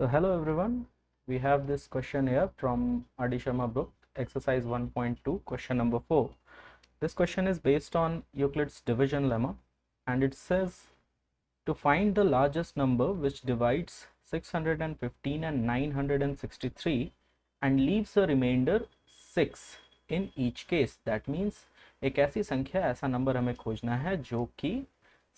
So hello everyone, we have this question here from R.D. Sharma book, exercise 1.2, question number 4. This question is based on Euclid's division lemma, and it says to find the largest number which divides 615 and 963 and leaves a remainder 6 in each case. That means एक ऐसी संख्या, ऐसा number हमें खोजना है जो कि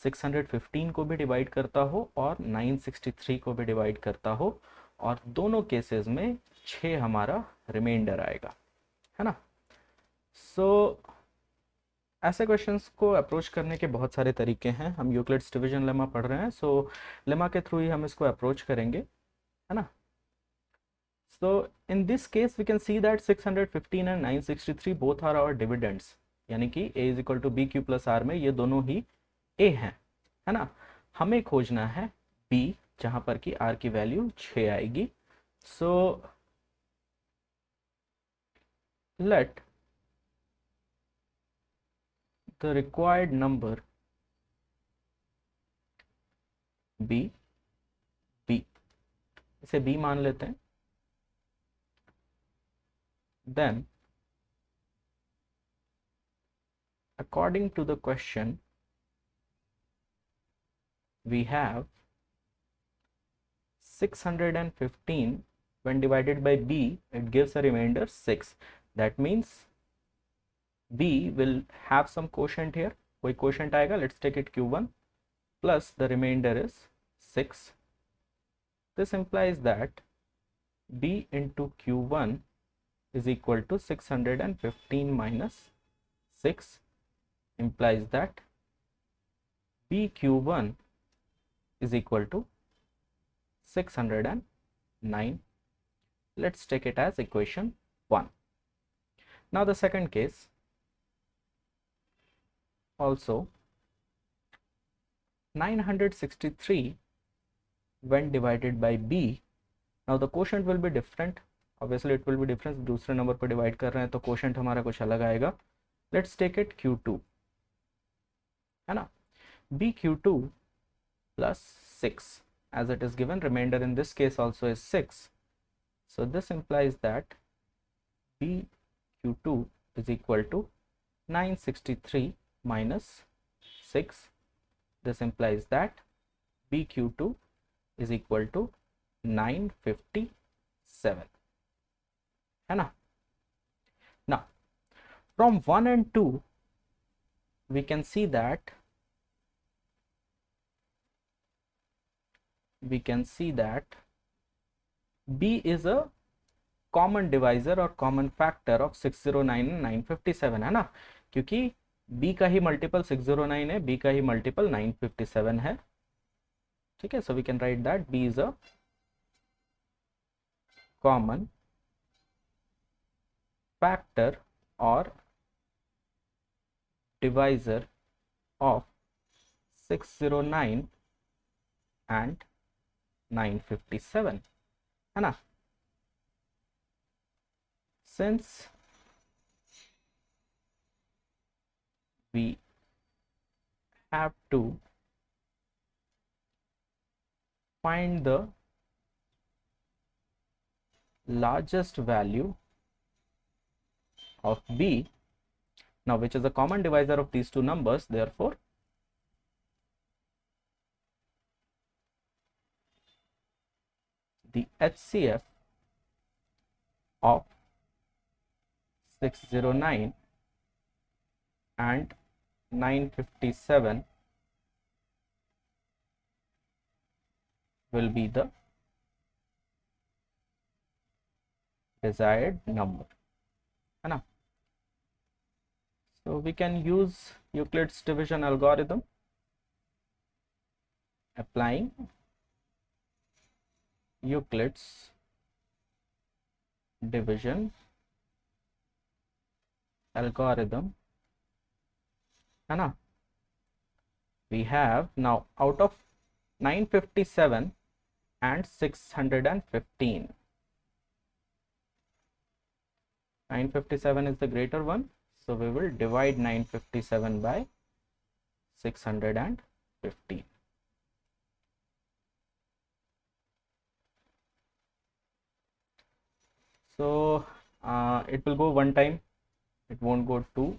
615 को भी डिवाइड करता हो और 963 को भी डिवाइड करता हो, और दोनों केसेस में 6 हमारा रिमाइंडर आएगा, है ना। ऐसे क्वेश्चंस को अप्रोच करने के बहुत सारे तरीके हैं। हम यूक्लिड्स डिवीजन लेमा पढ़ रहे हैं, सो लेमा के थ्रू ही हम इसको अप्रोच करेंगे, है ना। So in this case we can see that 615 and 963 both are our dividends, यानी कि a is equal to b q plus r में ये दोनों ही a हैं, है ना। हमें खोजना है b, जहां पर कि r की वैल्यू 6 आएगी। So let the required number b, इसे b मान लेते हैं। Then according to the question we have 615 when divided by b, it gives a remainder 6. That means b will have some quotient here, कोई quotient आएगा, let's take it q1 plus the remainder is 6. This implies that b into q1 is equal to 615 minus 6, implies that bq1 is equal to 609. Let's take it as equation 1. Now the second case, also 963 when divided by b. Now the quotient will be different, obviously it will be different, दूसरे number पर divide कर रहे हैं तो quotient हमारा कुछ अलग आएगा। Let's take it q2, है ना। bq2 plus 6, as it is given, remainder in this case also is 6. So this implies that bq2 is equal to 963 minus 6. This implies that bq2 is equal to 957, है ना। Now from 1 and 2 we can see that b is a common divisor or common factor of 609 and 957, है ना, क्योंकि b का ही multiple 609 है, b का ही multiple 957 है, ठीक है। So we can write that b is a common factor और डिवाइजर ऑफ 609 एंड 957, है ना। Since we have to find the largest value of b, now which is a common divisor of these two numbers, therefore the HCF of 609 and 957 will be the desired number, है ना। So we can use Euclid's division algorithm, applying Euclid's division algorithm, है ना। We have now out of 957 and 615, 957 is the greater one, so we will divide 957 by 615. So it will go one time, it won't go two.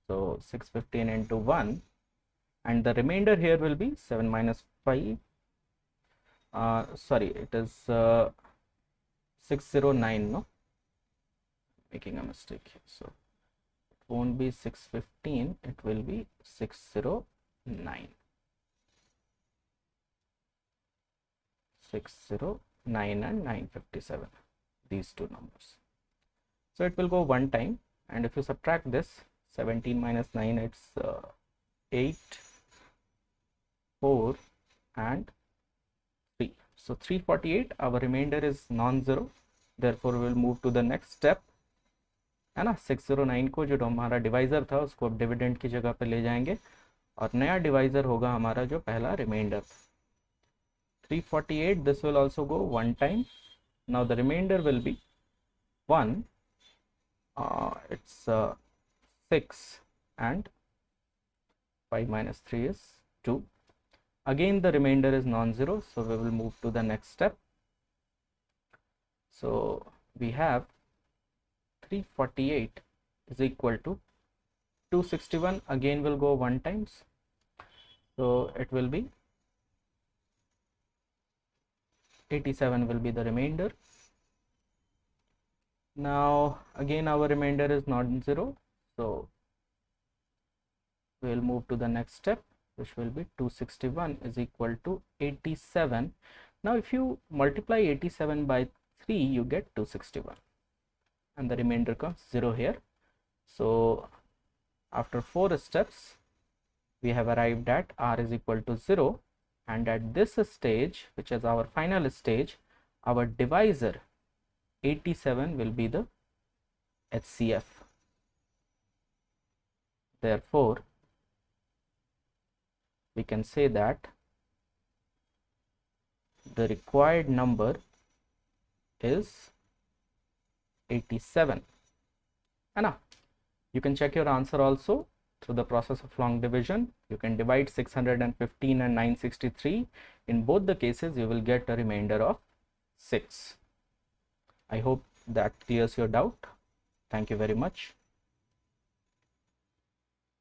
So 615 into 1, and the remainder here will be 7 minus 5. Sorry, it is 609, no, making a mistake here. So it won't be 615, it will be 609. 609 and 957, these two numbers. So it will go one time, and if you subtract this, 17 minus 9, it's 8, 4 and 3. So 348, our remainder is non-zero, therefore we will move to the next step, है ना. 609 को जो हमारा divisor था उसको अब dividend की जगह पे ले जाएंगे, और नया डिवाइजर होगा हमारा जो पहला reminder. 348, this will also go one time. Now the remainder will be 1, it's 6 and 5 minus 3 is 2. Again the remainder is non-zero, so we will move to the next step. So we have 348 is equal to 261, again will go one times, so it will be 87 will be the remainder. Now again our remainder is non-zero, so we will move to the next step, which will be 261 is equal to 87. Now if you multiply 87 by 3, you get 261, and the remainder comes 0 here. So after 4 steps, we have arrived at r is equal to 0, and at this stage, which is our final stage, our divisor 87 will be the HCF. Therefore we can say that the required number is 87. Anna, you can check your answer also through the process of long division. You can divide 615 and 963. In both the cases, you will get a remainder of 6. I hope that clears your doubt. Thank you very much.